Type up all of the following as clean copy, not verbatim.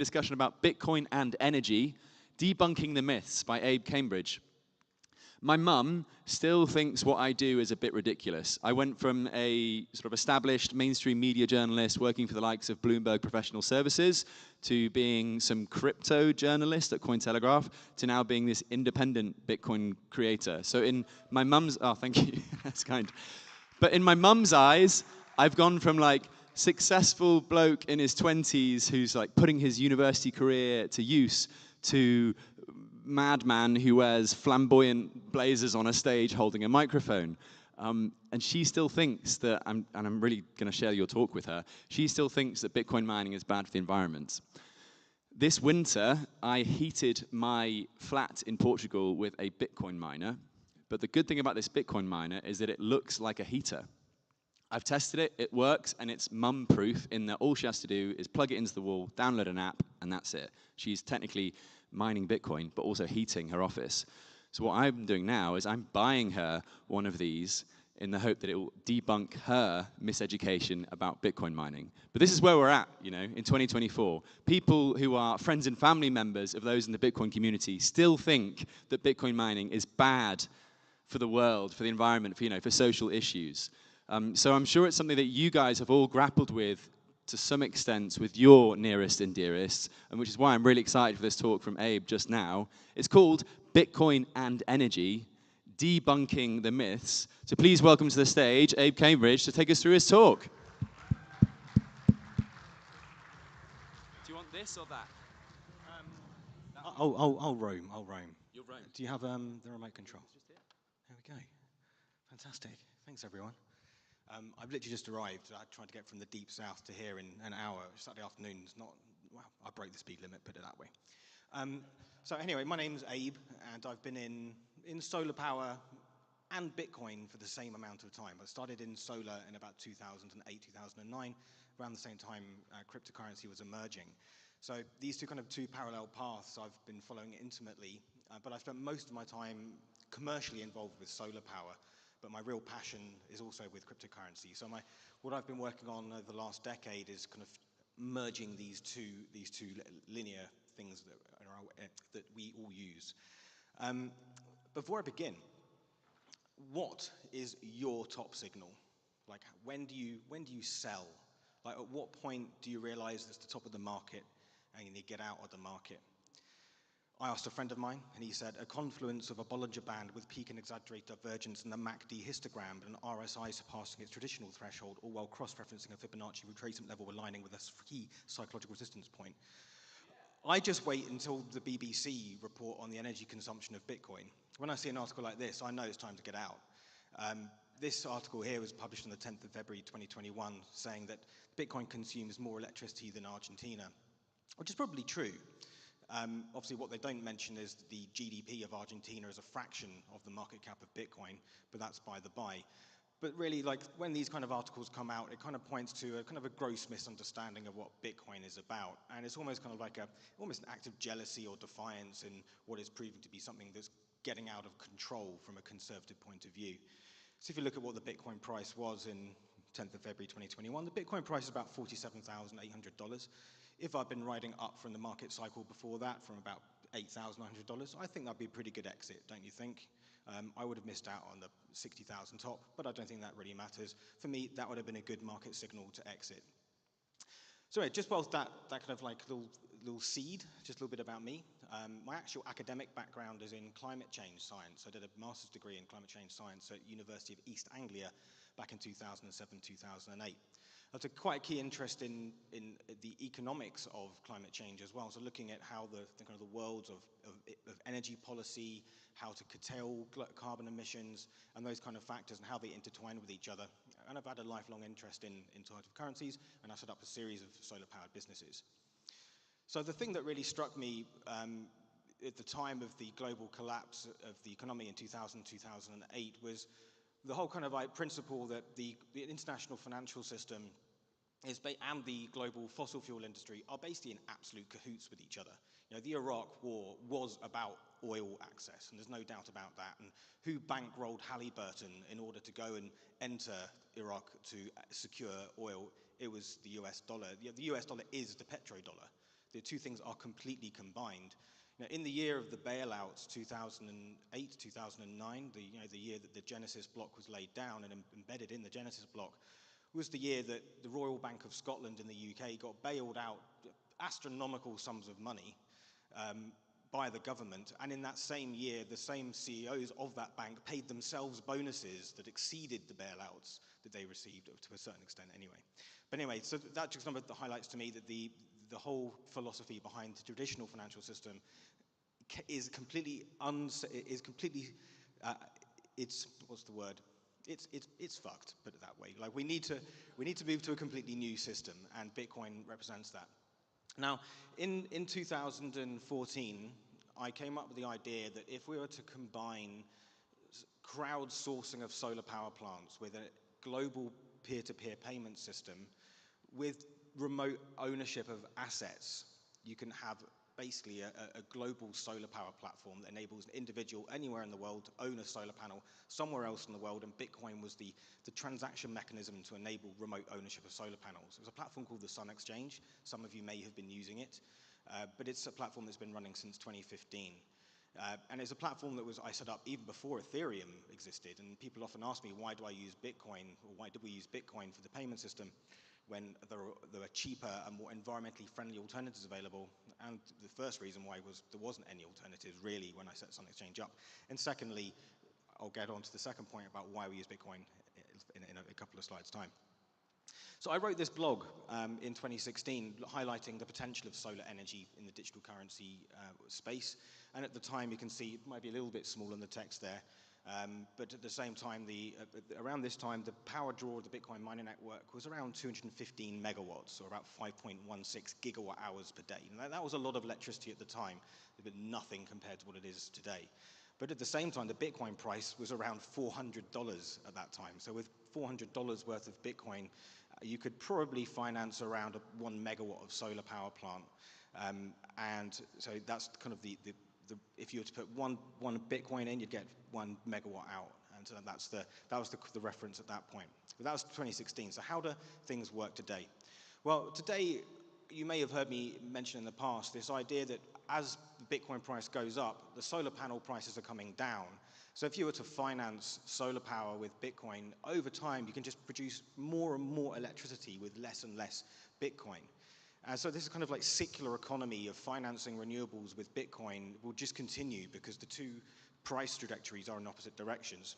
discussion about Bitcoin and energy, Debunking the Myths by Abe Cambridge. My mum still thinks what I do is a bit ridiculous. I went from a sort of established mainstream media journalist working for the likes of Bloomberg Professional Services to being some crypto journalist at Cointelegraph to now being this independent Bitcoin creator. So in my mum's, oh, thank you, that's kind. But in my mum's eyes, I've gone from like successful bloke in his 20s who's like putting his university career to use to madman who wears flamboyant blazers on a stage holding a microphone. And she still thinks that, and I'm really going to share your talk with her, she still thinks that Bitcoin mining is bad for the environment. This winter, I heated my flat in Portugal with a Bitcoin miner. But the good thing about this Bitcoin miner is that it looks like a heater. I've tested it, it works, and it's mum-proof in that all she has to do is plug it into the wall, download an app, and that's it. She's technically mining Bitcoin, but also heating her office. So what I'm doing now is I'm buying her one of these in the hope that it will debunk her miseducation about Bitcoin mining. But this is where we're at, you know, in 2024. People who are friends and family members of those in the Bitcoin community still think that Bitcoin mining is bad for the world, for the environment, for, you know, for social issues. So I'm sure it's something that you guys have all grappled with to some extent with your nearest and dearest, and which is why I'm really excited for this talk from Abe just now. It's called Bitcoin and Energy, Debunking the Myths. So please welcome to the stage Abe Cambridge to take us through his talk. Do you want this or that? I'll roam. You'll roam. Do you have the remote control? It's just here. There we go. Fantastic. Thanks, everyone. I've literally just arrived. I tried to get from the deep south to here in an hour. Saturday afternoon is not, well, I broke the speed limit, put it that way. So anyway, my name's Abe, and I've been in solar power and Bitcoin for the same amount of time. I started in solar in about 2008, 2009. Around the same time, cryptocurrency was emerging. So these two parallel paths I've been following intimately, but I've spent most of my time commercially involved with solar power. But my real passion is also with cryptocurrency. So what I've been working on over the last decade is kind of merging these two linear things that we all use. Before I begin, what is your top signal? Like, when do you sell? Like, at what point do you realize it's the top of the market and you need to get out of the market? I asked a friend of mine, and he said, a confluence of a Bollinger Band with peak and exaggerate divergence in the MACD histogram and an RSI surpassing its traditional threshold, all while cross-referencing a Fibonacci retracement level aligning with a key psychological resistance point. I just wait until the BBC report on the energy consumption of Bitcoin. When I see an article like this, I know it's time to get out. This article here was published on the 10th of February 2021, saying that Bitcoin consumes more electricity than Argentina, which is probably true. Obviously, what they don't mention is the GDP of Argentina is a fraction of the market cap of Bitcoin, but that's by the by. But really, like, when these kind of articles come out, it kind of points to a kind of a gross misunderstanding of what Bitcoin is about. And it's almost kind of like almost an act of jealousy or defiance in what is proving to be something that's getting out of control from a conservative point of view. So if you look at what the Bitcoin price was in 10th of February 2021, the Bitcoin price is about $47,800. If I'd been riding up from the market cycle before that, from about $8,900, I think that'd be a pretty good exit, don't you think? I would have missed out on the 60,000 top, but I don't think that really matters. For me, that would have been a good market signal to exit. So anyway, just whilst that kind of like little seed, just a little bit about me. My actual academic background is in climate change science. I did a master's degree in climate change science at University of East Anglia back in 2007, 2008. I took quite a key interest in the economics of climate change as well. So looking at how the kind of the worlds of energy policy, how to curtail carbon emissions, and those kind of factors, and how they intertwine with each other. And I've had a lifelong interest in types of currencies, and I set up a series of solar-powered businesses. So the thing that really struck me at the time of the global collapse of the economy in 2000, 2008 was the whole kind of like principle that the international financial system and the global fossil fuel industry are basically in absolute cahoots with each other. You know, the Iraq war was about oil access, and there's no doubt about that. And who bankrolled Halliburton in order to go and enter Iraq to secure oil? It was the US dollar. The US dollar is the petrodollar. The two things are completely combined. Now, in the year of the bailouts, 2008, 2009, the year that the Genesis block was laid down and embedded in the Genesis block, was the year that the Royal Bank of Scotland in the UK got bailed out astronomical sums of money by the government, and in that same year, the same CEOs of that bank paid themselves bonuses that exceeded the bailouts that they received, to a certain extent anyway. But anyway, so that just highlights to me that the whole philosophy behind the traditional financial system is completely, it's, what's the word? It's fucked, put it that way. Like we need to move to a completely new system, and Bitcoin represents that. Now, in 2014, I came up with the idea that if we were to combine crowdsourcing of solar power plants with a global peer-to-peer payment system with remote ownership of assets, you can have basically a global solar power platform that enables an individual anywhere in the world to own a solar panel somewhere else in the world, and Bitcoin was the transaction mechanism to enable remote ownership of solar panels. It was a platform called the Sun Exchange. Some of you may have been using it, but it's a platform that's been running since 2015. And it's a platform that I set up even before Ethereum existed, and people often ask me, why do I use Bitcoin, or why did we use Bitcoin for the payment system when there were cheaper and more environmentally friendly alternatives available? And the first reason why was there wasn't any alternatives really when I set Sun Exchange up. And secondly, I'll get on to the second point about why we use Bitcoin in a couple of slides' time. So I wrote this blog in 2016 highlighting the potential of solar energy in the digital currency space. And at the time, you can see it might be a little bit small in the text there, but at the same time, around this time, the power draw of the Bitcoin mining network was around 215 megawatts, or about 5.16 gigawatt hours per day. And that was a lot of electricity at the time, but nothing compared to what it is today. But at the same time, the Bitcoin price was around $400 at that time. So with $400 worth of Bitcoin, you could probably finance around 1 megawatt of solar power plant. And so that's kind of if you were to put one Bitcoin in, you'd get 1 megawatt out. And so that was the reference at that point. But that was 2016. So how do things work today? Well, today, you may have heard me mention in the past this idea that as the Bitcoin price goes up, the solar panel prices are coming down. So if you were to finance solar power with Bitcoin, over time, you can just produce more and more electricity with less and less Bitcoin. So this is kind of like circular economy of financing renewables with Bitcoin will just continue because the two price trajectories are in opposite directions.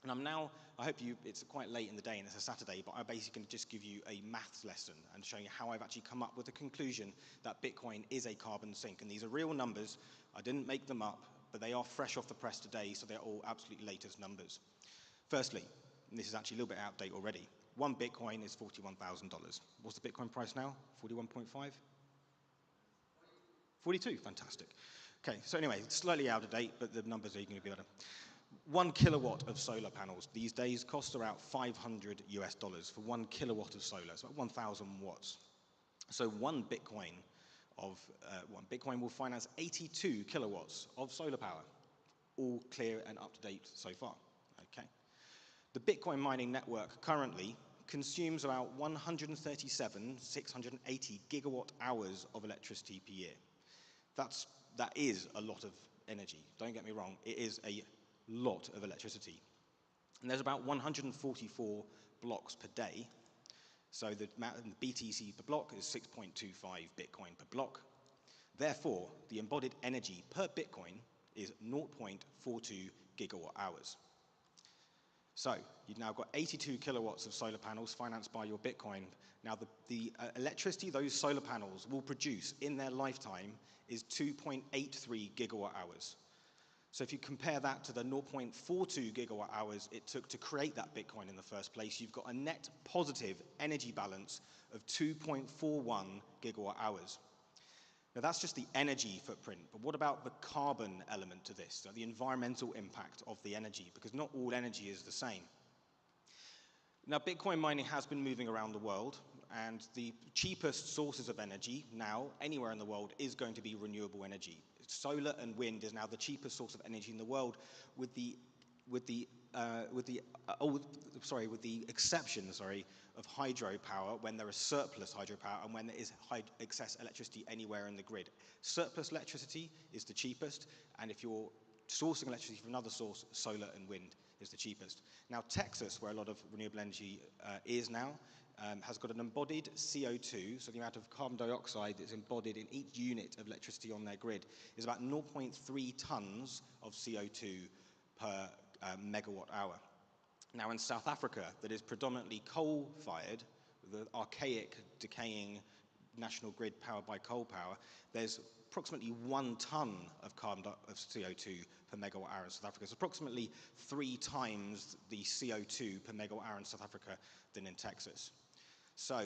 And I hope it's quite late in the day and it's a Saturday, but I'm basically going to just give you a maths lesson and show you how I've actually come up with the conclusion that Bitcoin is a carbon sink. And these are real numbers. I didn't make them up, but they are fresh off the press today, so they're all absolutely latest numbers. Firstly, and this is actually a little bit out of date already, 1 Bitcoin is $41,000. What's the Bitcoin price now? 41.5? 42, fantastic. Okay, so anyway, it's slightly out of date, but the numbers are going to be better. 1 kilowatt of solar panels these days costs about $500 US for 1 kilowatt of solar, so about 1,000 watts. So 1 Bitcoin will finance 82 kilowatts of solar power, all clear and up to date so far. Okay. The Bitcoin mining network currently consumes about 137,680 gigawatt hours of electricity per year. That is a lot of energy. Don't get me wrong, it is a lot of electricity. And there's about 144 blocks per day. So the BTC per block is 6.25 Bitcoin per block. Therefore, the embodied energy per Bitcoin is 0.42 gigawatt hours. So you've now got 82 kilowatts of solar panels financed by your Bitcoin. Now the electricity those solar panels will produce in their lifetime is 2.83 gigawatt hours. So if you compare that to the 0.42 gigawatt hours it took to create that Bitcoin in the first place, you've got a net positive energy balance of 2.41 gigawatt hours. Now that's just the energy footprint, but what about the carbon element to this, so the environmental impact of the energy, because not all energy is the same. Now Bitcoin mining has been moving around the world, and the cheapest sources of energy now, anywhere in the world, is going to be renewable energy. Solar and wind is now the cheapest source of energy in the world, with the exception, of hydropower when there is surplus hydropower and when there is excess electricity anywhere in the grid. Surplus electricity is the cheapest, and if you're sourcing electricity from another source, solar and wind is the cheapest. Now, Texas, where a lot of renewable energy is now, has got an embodied CO2, so the amount of carbon dioxide that's embodied in each unit of electricity on their grid is about 0.3 tons of CO2 per megawatt hour. Now, in South Africa, that is predominantly coal-fired, the archaic, decaying national grid powered by coal power, there's approximately 1 ton of CO2 per megawatt hour in South Africa. It's approximately 3 times the CO2 per megawatt hour in South Africa than in Texas. So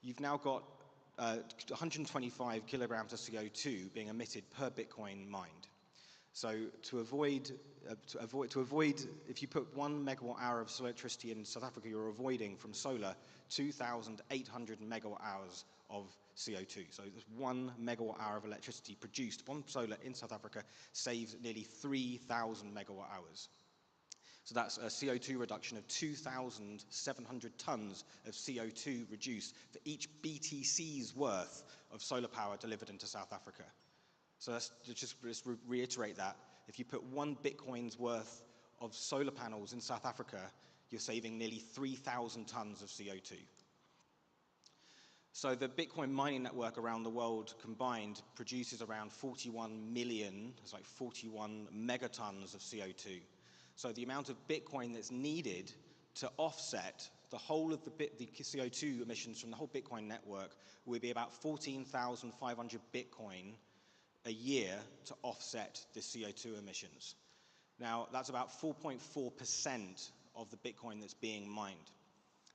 you've now got 125 kilograms of CO2 being emitted per Bitcoin mined. So to avoid, if you put 1 megawatt hour of electricity in South Africa, you're avoiding from solar 2,800 megawatt hours of CO2. So 1 megawatt hour of electricity produced on solar in South Africa saves nearly 3,000 megawatt hours. So that's a CO2 reduction of 2,700 tons of CO2 reduced for each BTC's worth of solar power delivered into South Africa. So let's just reiterate that. If you put 1 Bitcoin's worth of solar panels in South Africa, you're saving nearly 3,000 tons of CO2. So the Bitcoin mining network around the world combined produces around 41 million, it's like 41 megatons of CO2. So the amount of Bitcoin that's needed to offset the whole of the CO2 emissions from the whole Bitcoin network would be about 14,500 Bitcoin a year to offset the CO2 emissions. Now, that's about 4.4% of the Bitcoin that's being mined.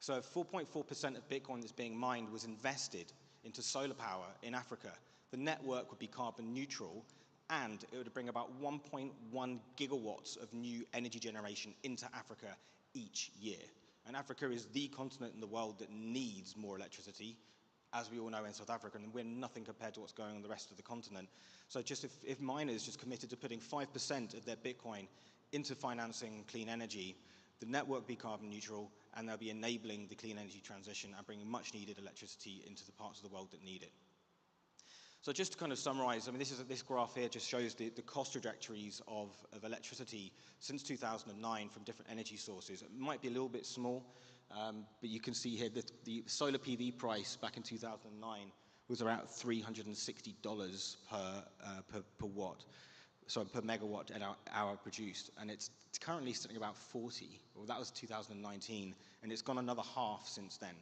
So if 4.4% of Bitcoin that's being mined was invested into solar power in Africa, the network would be carbon neutral, and it would bring about 1.1 gigawatts of new energy generation into Africa each year. And Africa is the continent in the world that needs more electricity, as we all know in South Africa, and we're nothing compared to what's going on in the rest of the continent. So just if miners just committed to putting 5% of their Bitcoin into financing clean energy, the network will be carbon neutral, and they'll be enabling the clean energy transition and bringing much needed electricity into the parts of the world that need it. So just to kind of summarize, I mean, this graph here just shows the cost trajectories of electricity since 2009 from different energy sources. It might be a little bit small, but you can see here that the solar PV price back in 2009 was around $360 per watt, sorry, per megawatt hour produced, and it's currently sitting about 40. Well, that was 2019, and it's gone another half since then.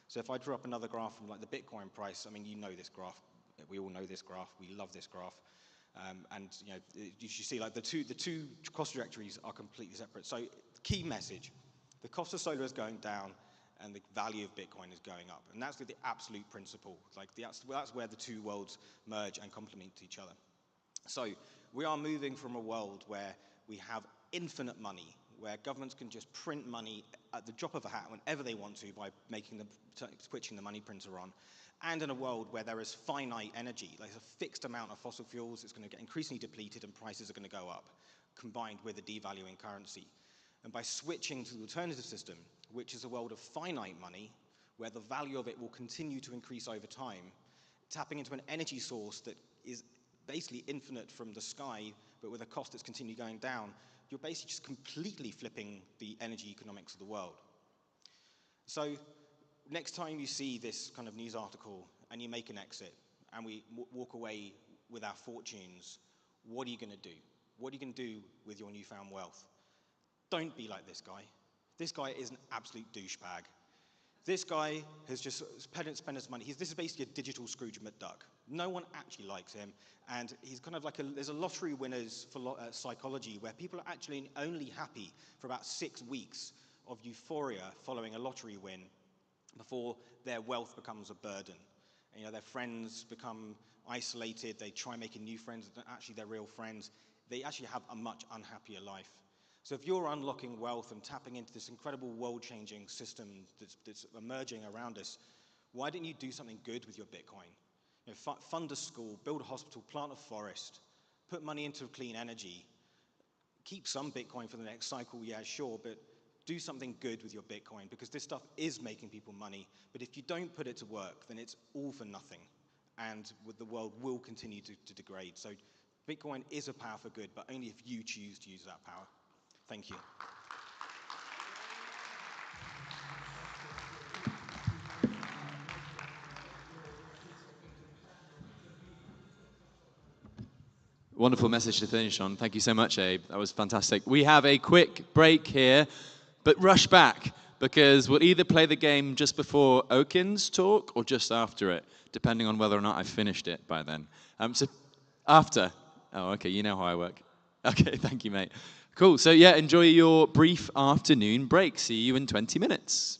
So if I draw up another graph from like the Bitcoin price, I mean, you know this graph. We all know this graph. We love this graph, and you know, you should see like the two cost trajectories are completely separate. So key message: the cost of solar is going down, and the value of Bitcoin is going up, and that's the absolute principle. Like that's where the two worlds merge and complement each other. So we are moving from a world where we have infinite money, where governments can just print money at the drop of a hat whenever they want to by switching the money printer on, and in a world where there is finite energy, like a fixed amount of fossil fuels, it's going to get increasingly depleted and prices are going to go up, combined with a devaluing currency. And by switching to the alternative system, which is a world of finite money, where the value of it will continue to increase over time, tapping into an energy source that is basically infinite from the sky, but with a cost that's continually going down, you're basically just completely flipping the energy economics of the world. So next time you see this kind of news article and you make an exit and we walk away with our fortunes, what are you going to do? What are you going to do with your newfound wealth? Don't be like this guy. This guy is an absolute douchebag. This guy has just spent his money. This is basically a digital Scrooge McDuck. No one actually likes him, and he's kind of like there's a lottery winners for psychology where people are actually only happy for about 6 weeks of euphoria following a lottery win before their wealth becomes a burden. And, you know, their friends become isolated. They try making new friends that aren't actually their real friends. They actually have a much unhappier life. So if you're unlocking wealth and tapping into this incredible world-changing system that's emerging around us, why didn't you do something good with your Bitcoin? You know, fund a school, build a hospital, plant a forest, put money into clean energy, keep some Bitcoin for the next cycle, yeah, sure, but do something good with your Bitcoin, because this stuff is making people money. But if you don't put it to work, then it's all for nothing. And the world will continue to degrade. So Bitcoin is a power for good, but only if you choose to use that power. Thank you. Wonderful message to finish on. Thank you so much, Abe. That was fantastic. We have a quick break here, but rush back, because we'll either play the game just before Okin's talk or just after it, depending on whether or not I've finished it by then. So after. Oh, okay, you know how I work. Okay, thank you, mate. Cool, so yeah, enjoy your brief afternoon break. See you in 20 minutes.